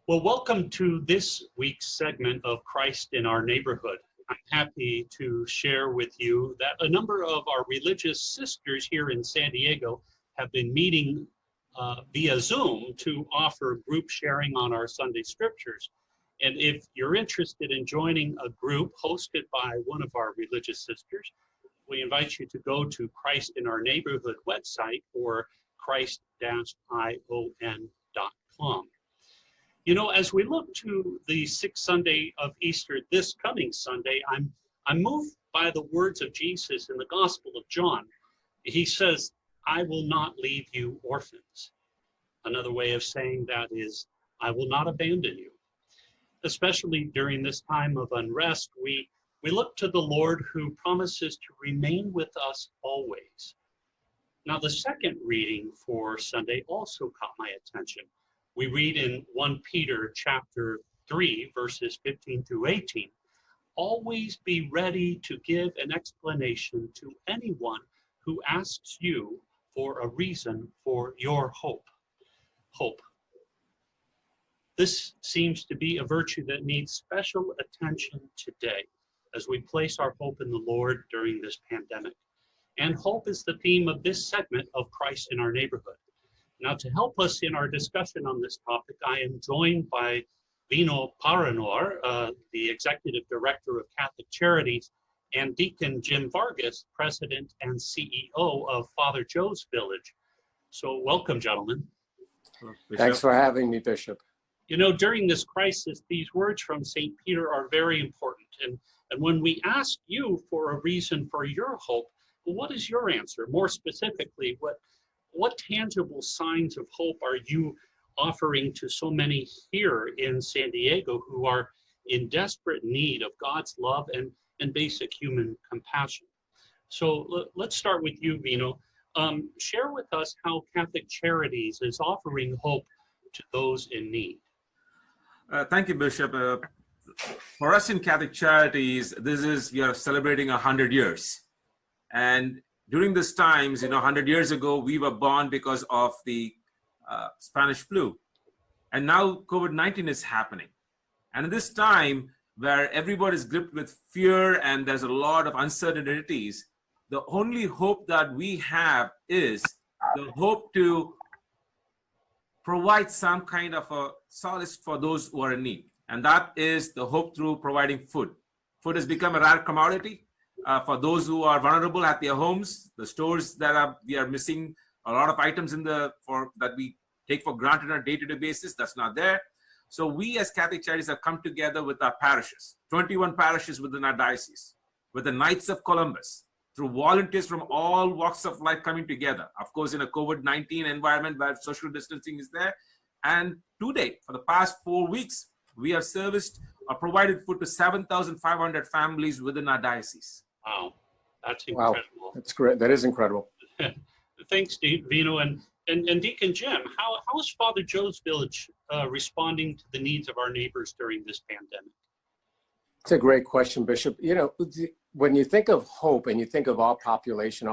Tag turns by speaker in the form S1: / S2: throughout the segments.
S1: Well, welcome to this week's segment of Christ in Our Neighborhood. I'm happy to share with you that a number of our religious sisters here in San Diego have been meeting via Zoom to offer group sharing on our Sunday scriptures. And if you're interested in joining a group hosted by one of our religious sisters, we invite you to go to Christ in Our Neighborhood website or christ-ion.com. You know, as we look to the sixth Sunday of Easter, this coming Sunday, I'm moved by the words of Jesus in the Gospel of John. He says, "I will not leave you orphans." Another way of saying that is, "I will not abandon you." Especially during this time of unrest, we look to the Lord who promises to remain with us always. Now, the second reading for Sunday also caught my attention. We read in 1 Peter chapter 3, verses 15 through 18, "Always be ready to give an explanation to anyone who asks you for a reason for your hope." Hope. This seems to be a virtue that needs special attention today as we place our hope in the Lord during this pandemic. And hope is the theme of this segment of Christ in Our Neighborhood. Now, to help us in our discussion on this topic, I am joined by Vino Paranor, the Executive Director of Catholic Charities, and Deacon Jim Vargas, President and CEO of Father Joe's Village. So welcome, gentlemen.
S2: Thanks for having me, Bishop.
S1: You know, during this crisis, these words from St. Peter are very important. And when we ask you for a reason for your hope, what is your answer? More specifically, what tangible signs of hope are you offering to so many here in San Diego who are in desperate need of God's love and basic human compassion? So let's start with you, Vino. Share with us how Catholic Charities is offering hope to those in need.
S3: Thank you, Bishop. For us in Catholic Charities, we are celebrating 100 years. And during these times, 100 years ago, we were born because of the Spanish flu. And now COVID-19 is happening. And in this time where everybody is gripped with fear and there's a lot of uncertainties, the only hope that we have is the hope to provide some kind of a solace for those who are in need. And that is the hope through providing food. Food has become a rare commodity. For those who are vulnerable at their homes, the stores we are missing a lot of items that we take for granted on a day-to-day basis. That's not there. So we as Catholic Charities have come together with our parishes, 21 parishes within our diocese, with the Knights of Columbus, through volunteers from all walks of life coming together. Of course, in a COVID-19 environment where social distancing is there. And today, for the past 4 weeks, we have serviced or provided food to 7,500 families within our diocese.
S1: Wow, that's incredible.
S2: Wow, that's great. That is incredible.
S1: Thanks, Vino. And Deacon Jim, how is Father Joe's Village responding to the needs of our neighbors during this pandemic?
S2: It's a great question, Bishop. You know, when you think of hope and you think of our population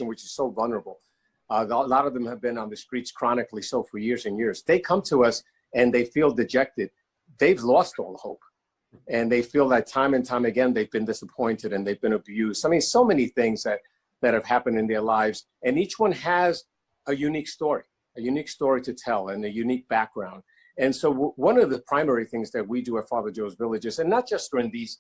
S2: which is so vulnerable, a lot of them have been on the streets chronically so for years and years. They come to us and they feel dejected. They've lost all hope. And they feel that time and time again, they've been disappointed and they've been abused. I mean, so many things that have happened in their lives. And each one has a unique story to tell and a unique background. And so one of the primary things that we do at Father Joe's Villages, and not just during these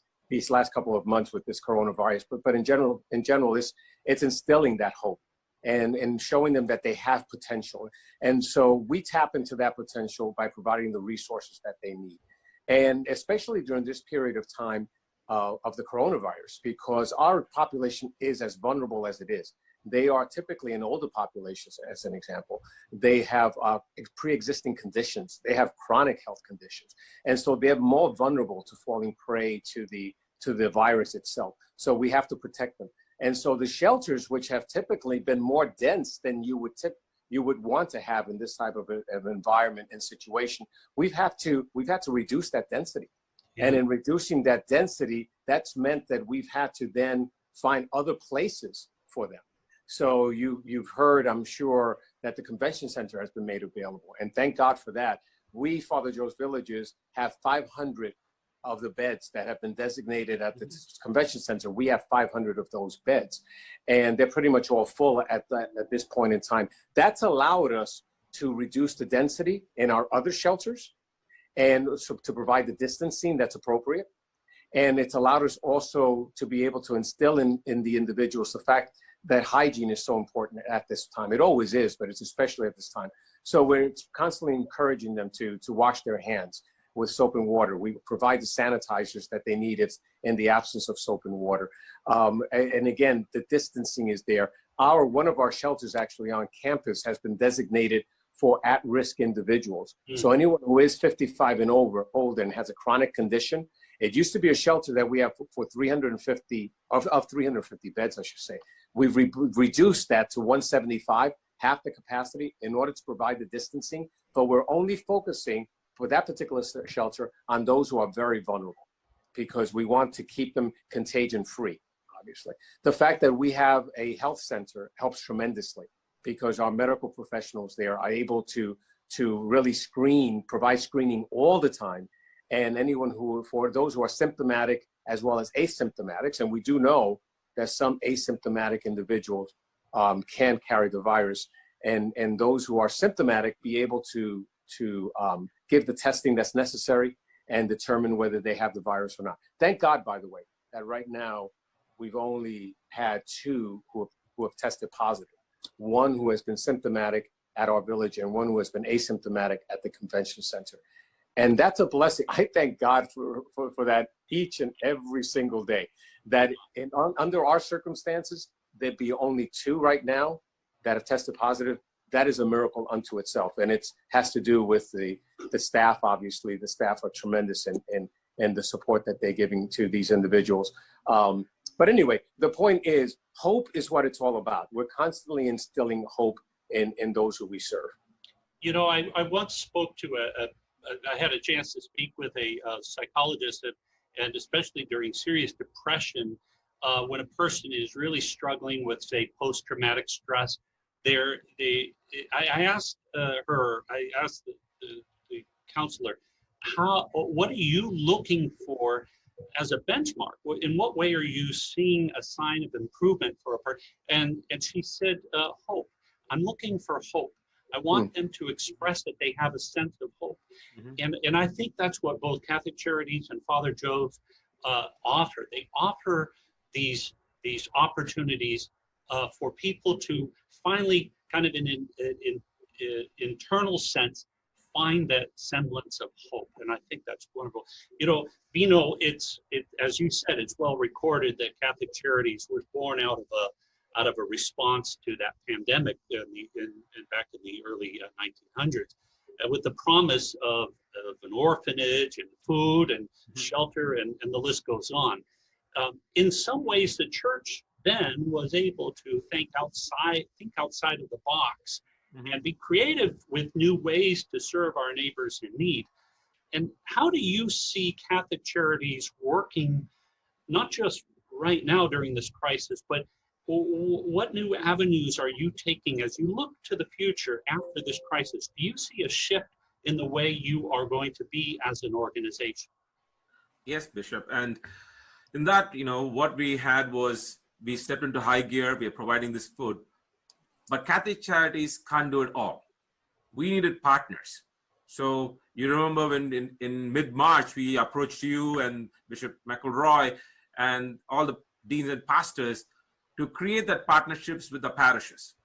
S2: last couple of months with this coronavirus, but in general, it's instilling that hope and showing them that they have potential. And so we tap into that potential by providing the resources that they need. And especially during this period of time of the coronavirus, because our population is as vulnerable as it is. They are typically an older population, as an example. They have pre-existing conditions. They have chronic health conditions. And so they're more vulnerable to falling prey to the virus itself. So we have to protect them. And so the shelters, which have typically been more dense than you would want to have in this type of environment and situation, we've had to reduce that density. Yeah. And in reducing that density, that's meant that we've had to then find other places for them. So you've heard, I'm sure, that the convention center has been made available, and thank God for that. we, Father Joe's Villages, have 500 of the beds that have been designated at the convention center. We have 500 of those beds, and they're pretty much all full at this point in time. That's allowed us to reduce the density in our other shelters, and so to provide the distancing that's appropriate. And it's allowed us also to be able to instill in the individuals the fact that hygiene is so important at this time. It always is, but it's especially at this time. So we're constantly encouraging them to wash their hands with soap and water. We provide the sanitizers that they need in the absence of soap and water. And again, the distancing is there. One of our shelters actually on campus has been designated for at-risk individuals. So anyone who is 55 and older and has a chronic condition, it used to be a shelter that we have for 350, of 350 beds, I should say. We've reduced that to 175, half the capacity, in order to provide the distancing, but we're only focusing for that particular shelter on those who are very vulnerable, because we want to keep them contagion-free, obviously. The fact that we have a health center helps tremendously, because our medical professionals there are able to really provide screening all the time. And anyone for those who are symptomatic as well as asymptomatics, and we do know that some asymptomatic individuals can carry the virus, and those who are symptomatic be able to give the testing that's necessary and determine whether they have the virus or not. Thank God, by the way, that right now we've only had 2 who have tested positive. One who has been symptomatic at our village and one who has been asymptomatic at the convention center. And that's a blessing. I thank God for that each and every single day. That under our circumstances, there'd be only 2 right now that have tested positive. That is a miracle unto itself. And it has to do with the staff, obviously. The staff are tremendous in the support that they're giving to these individuals. But anyway, the point is, hope is what it's all about. We're constantly instilling hope in those who we serve.
S1: You know, I once spoke to I had a chance to speak with a psychologist, and especially during serious depression, when a person is really struggling with, say, post-traumatic stress, I asked the counselor, what are you looking for as a benchmark? In what way are you seeing a sign of improvement for a person? And she said, hope. I'm looking for hope. I want them to express that they have a sense of hope. And I think that's what both Catholic Charities and Father Joe's offer. They offer these opportunities for people to finally, kind of in an internal sense, find that semblance of hope. And I think that's wonderful. You know, Vino, as you said, it's well recorded that Catholic Charities was born out of a response to that pandemic back in the early 1900s, with the promise of an orphanage and food and shelter, and the list goes on. In some ways, the church then was able to think outside of the box and be creative with new ways to serve our neighbors in need. And how do you see Catholic Charities working, not just right now during this crisis, but what new avenues are you taking as you look to the future after this crisis? Do you see a shift in the way you are going to be as an organization?
S3: Yes, Bishop. And in that, you know, what we had was, we stepped into high gear, we are providing this food, but Catholic Charities can't do it all. We needed partners. So you remember when in mid-March, we approached you and Bishop McElroy and all the deans and pastors to create that partnerships with the parishes.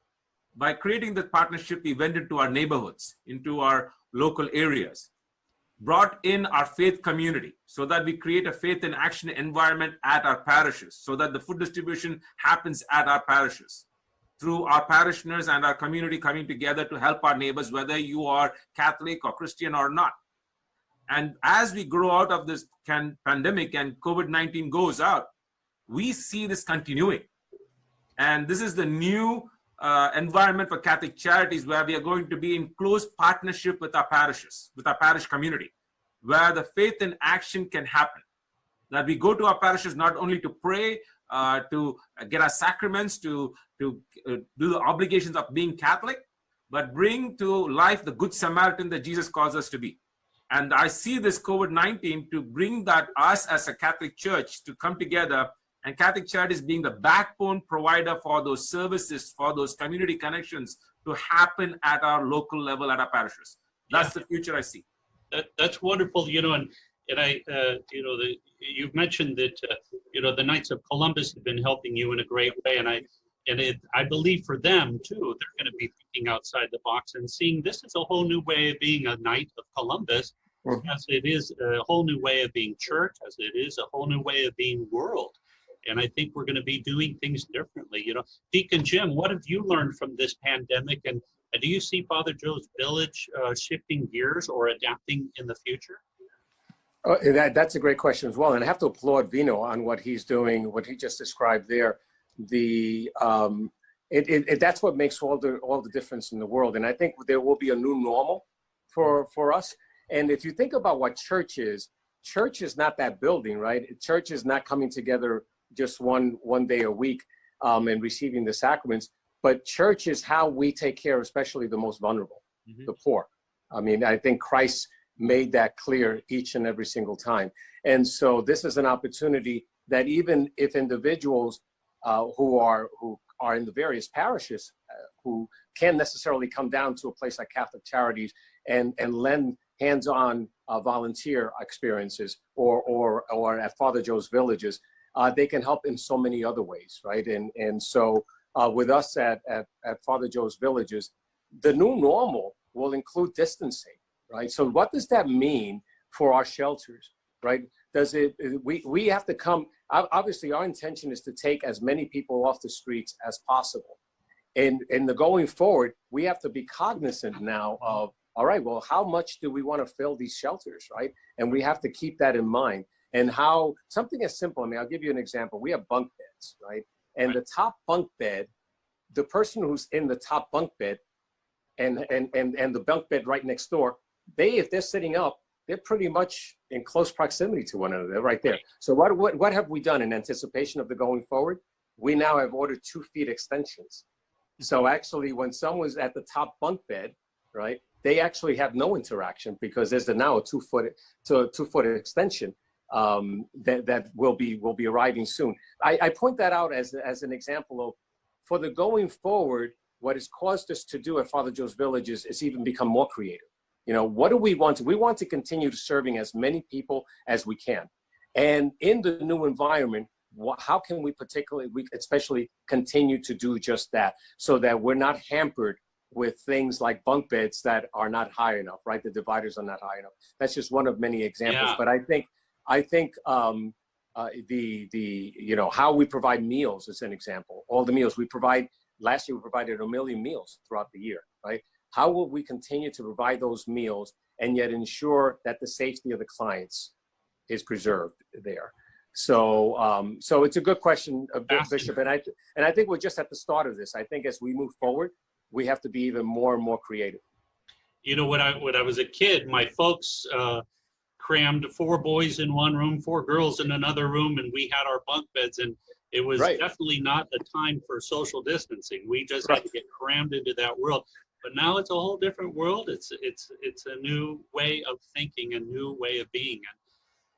S3: By creating that partnership, we went into our neighborhoods, into our local areas, brought in our faith community so that we create a faith in action environment at our parishes, so that the food distribution happens at our parishes, through our parishioners and our community coming together to help our neighbors, whether you are Catholic or Christian or not. And as we grow out of this pandemic and COVID-19 goes out, we see this continuing. And this is the new environment for Catholic Charities, where we are going to be in close partnership with our parishes, with our parish community, where the faith in action can happen. That we go to our parishes not only to pray, to get our sacraments, to do the obligations of being Catholic, but bring to life the Good Samaritan that Jesus calls us to be. And I see this COVID-19 to bring that us as a Catholic Church to come together, and Catholic Charities being the backbone provider for those services, for those community connections to happen at our local level, at our parishes. That's the future I see.
S1: That's wonderful, and I, you've mentioned that, the Knights of Columbus have been helping you in a great way, and I believe for them too, they're going to be thinking outside the box and seeing this is a whole new way of being a Knight of Columbus, as it is a whole new way of being church, as it is a whole new way of being world. And I think we're going to be doing things differently. Deacon Jim, what have you learned from this pandemic? And do you see Father Joe's Village shifting gears or adapting in the future?
S2: That's a great question as well. And I have to applaud Vino on what he's doing, what he just described there. That's what makes all the difference in the world. And I think there will be a new normal for us. And if you think about what church is not that building, right? Church is not coming together just one day a week and receiving the sacraments, but church is how we take care of especially the most vulnerable, the poor. I mean, I think Christ made that clear each and every single time. And so this is an opportunity that even if individuals who are in the various parishes who can't necessarily come down to a place like Catholic Charities and lend hands-on volunteer experiences or at Father Joe's Villages, they can help in so many other ways, right? And so with us at Father Joe's Villages, the new normal will include distancing, right? So what does that mean for our shelters, right? We have to come, obviously our intention is to take as many people off the streets as possible. And in the going forward, we have to be cognizant now of, all right, well, how much do we want to fill these shelters, right? And we have to keep that in mind. And how, something as simple, I mean, I'll give you an example. We have bunk beds, right? And the top bunk bed, the person who's in the top bunk bed and the bunk bed right next door, if they're sitting up, they're pretty much in close proximity to one another. They're right there. So what have we done in anticipation of the going forward? We now have ordered 2 feet extensions. So actually when someone's at the top bunk bed, right, they actually have no interaction because there's now a 2 foot extension that will be arriving soon. I point that out as an example of, for the going forward, what has caused us to do at Father Joe's Villages is even become more creative. What do we want? We want to continue serving as many people as we can. And in the new environment, how can we especially continue to do just that so that we're not hampered with things like bunk beds that are not high enough, right? The dividers are not high enough. That's just one of many examples. Yeah. But I think how we provide meals is an example. All the meals we provide, last year we provided 1 million meals throughout the year, right? How will we continue to provide those meals and yet ensure that the safety of the clients is preserved there? So it's a good question, Bishop, and I think we're just at the start of this. I think as we move forward, we have to be even more and more creative.
S1: When I was a kid, my folks crammed 4 boys in one room, 4 girls in another room, and we had our bunk beds, and it was definitely not a time for social distancing. We just had to get crammed into that world. But now it's a whole different world. It's a new way of thinking, a new way of being.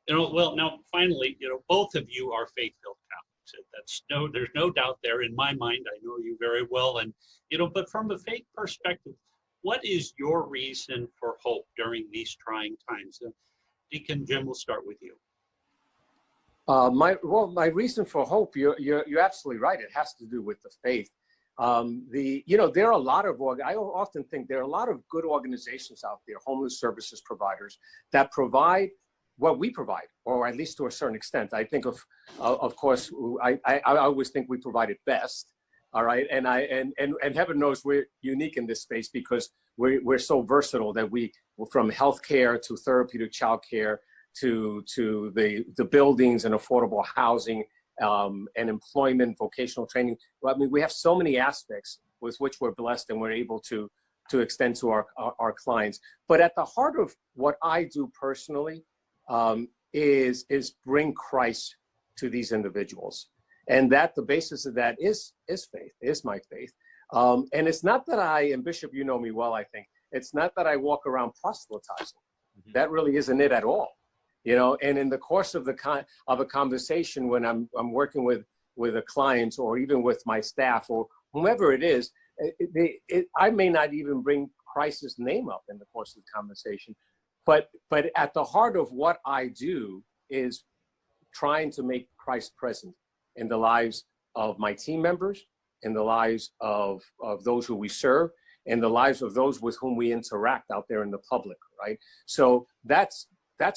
S1: And well, now finally, both of you are faith-filled Catholics. There's no doubt there in my mind. I know you very well, and but from a faith perspective, what is your reason for hope during these trying times? Deacon Jim, we'll start with you.
S2: My reason for hope, you're absolutely right. It has to do with the faith. There are a lot of, I often think there are a lot of good organizations out there, homeless services providers, that provide what we provide, or at least to a certain extent. I think of course, I always think we provide it best. All right. And heaven knows we're unique in this space because we're so versatile that from healthcare to therapeutic childcare to the buildings and affordable housing, and employment, vocational training. Well, I mean, we have so many aspects with which we're blessed and we're able to extend to our clients. But at the heart of what I do personally is bring Christ to these individuals. And that the basis of that is faith, is my faith. And it's not that and Bishop, you know me well, I think, it's not that I walk around proselytizing, that really isn't it at all. You know, and in the course of a conversation, when I'm working with a client or even with my staff or whomever it is, I may not even bring Christ's name up in the course of the conversation, but at the heart of what I do is trying to make Christ present in the lives of my team members, in the lives of those who we serve, in the lives of those with whom we interact out there in the public, right? So that's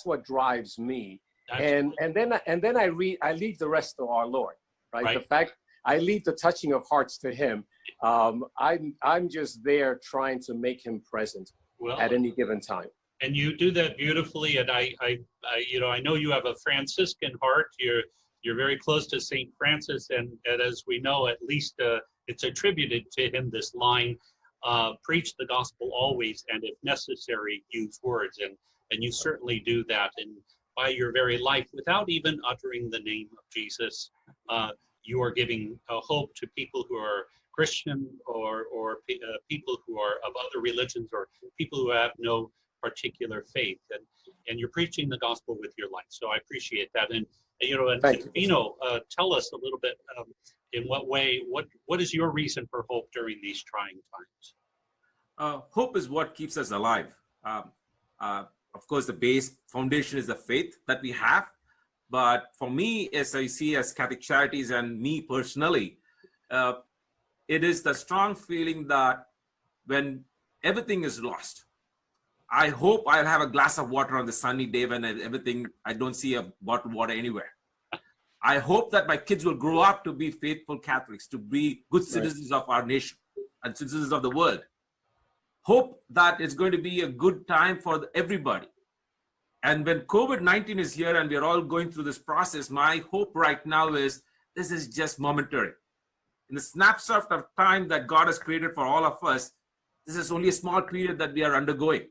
S2: what drives me. And then I leave the rest to our Lord, right? The fact I leave the touching of hearts to Him. I'm just there trying to make Him present at any given time.
S1: And you do that beautifully. And I know you have a Franciscan heart. You're very close to St. Francis, and as we know, at least it's attributed to him, this line, preach the gospel always, and if necessary, use words. And you certainly do that. And by your very life, without even uttering the name of Jesus, you are giving hope to people who are Christian or people who are of other religions or people who have no particular faith. And you're preaching the gospel with your life. So I appreciate that. And Vino, tell us a little bit in what way, what is your reason for hope during these trying times?
S3: Hope is what keeps us alive. Of course, the base foundation is the faith that we have. But for me, as I see as Catholic Charities and me personally, it is the strong feeling that when everything is lost, I hope I'll have a glass of water on the sunny day when everything, I don't see a bottled water anywhere. I hope that my kids will grow up to be faithful Catholics, to be good citizens of our nation and citizens of the world. Hope that it's going to be a good time for everybody. And when COVID-19 is here and we're all going through this process, my hope right now is this is just momentary. In the snapshot of time that God has created for all of us, this is only a small period that we are undergoing.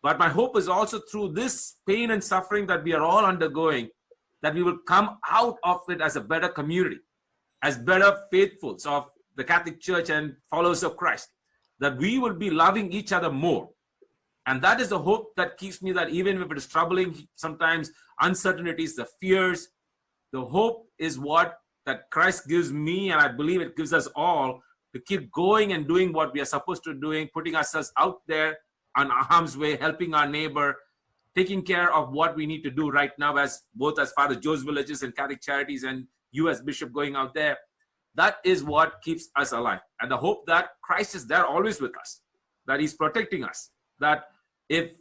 S3: But my hope is also through this pain and suffering that we are all undergoing, that we will come out of it as a better community, as better faithfuls of the Catholic Church and followers of Christ, that we will be loving each other more. And that is the hope that keeps me, that even if it is troubling, sometimes uncertainties, the fears, the hope is what that Christ gives me, and I believe it gives us all, to keep going and doing what we are supposed to doing, putting ourselves out there on harm's way, helping our neighbor, taking care of what we need to do right now, as both as Father Joe's Villages and Catholic Charities and you as Bishop going out there. That is what keeps us alive. And the hope that Christ is there always with us, that He's protecting us, that if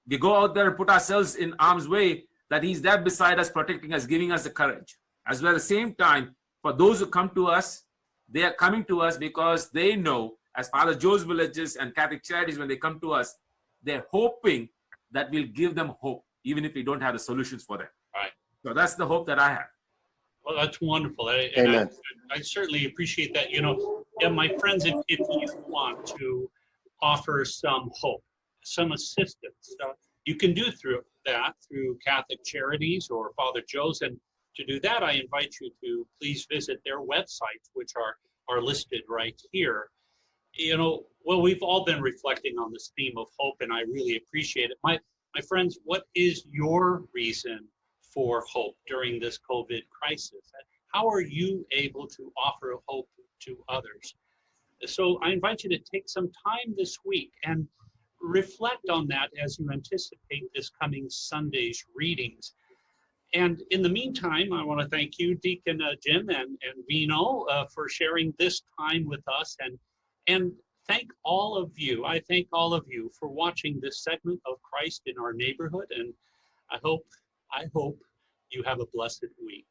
S3: we go out there and put ourselves in harm's way, that He's there beside us, protecting us, giving us the courage. As well, at the same time, for those who come to us, they are coming to us because they know, as Father Joe's Villages and Catholic Charities, when they come to us, they're hoping that we'll give them hope, even if we don't have the solutions for them.
S1: Right.
S3: So that's the hope that I have.
S1: Well, that's wonderful.
S2: Amen.
S1: I certainly appreciate that. My friends, if you want to offer some hope, some assistance, you can do through Catholic Charities or Father Joe's. And to do that, I invite you to please visit their websites, which are listed right here. Well, we've all been reflecting on this theme of hope, and I really appreciate it. My friends, what is your reason for hope during this COVID crisis? How are you able to offer hope to others? So I invite you to take some time this week and reflect on that as you anticipate this coming Sunday's readings. And in the meantime, I want to thank you, Deacon Jim and Vino, for sharing this time with us, and thank all of you. I thank all of you for watching this segment of Christ in Our Neighborhood, and I hope you have a blessed week.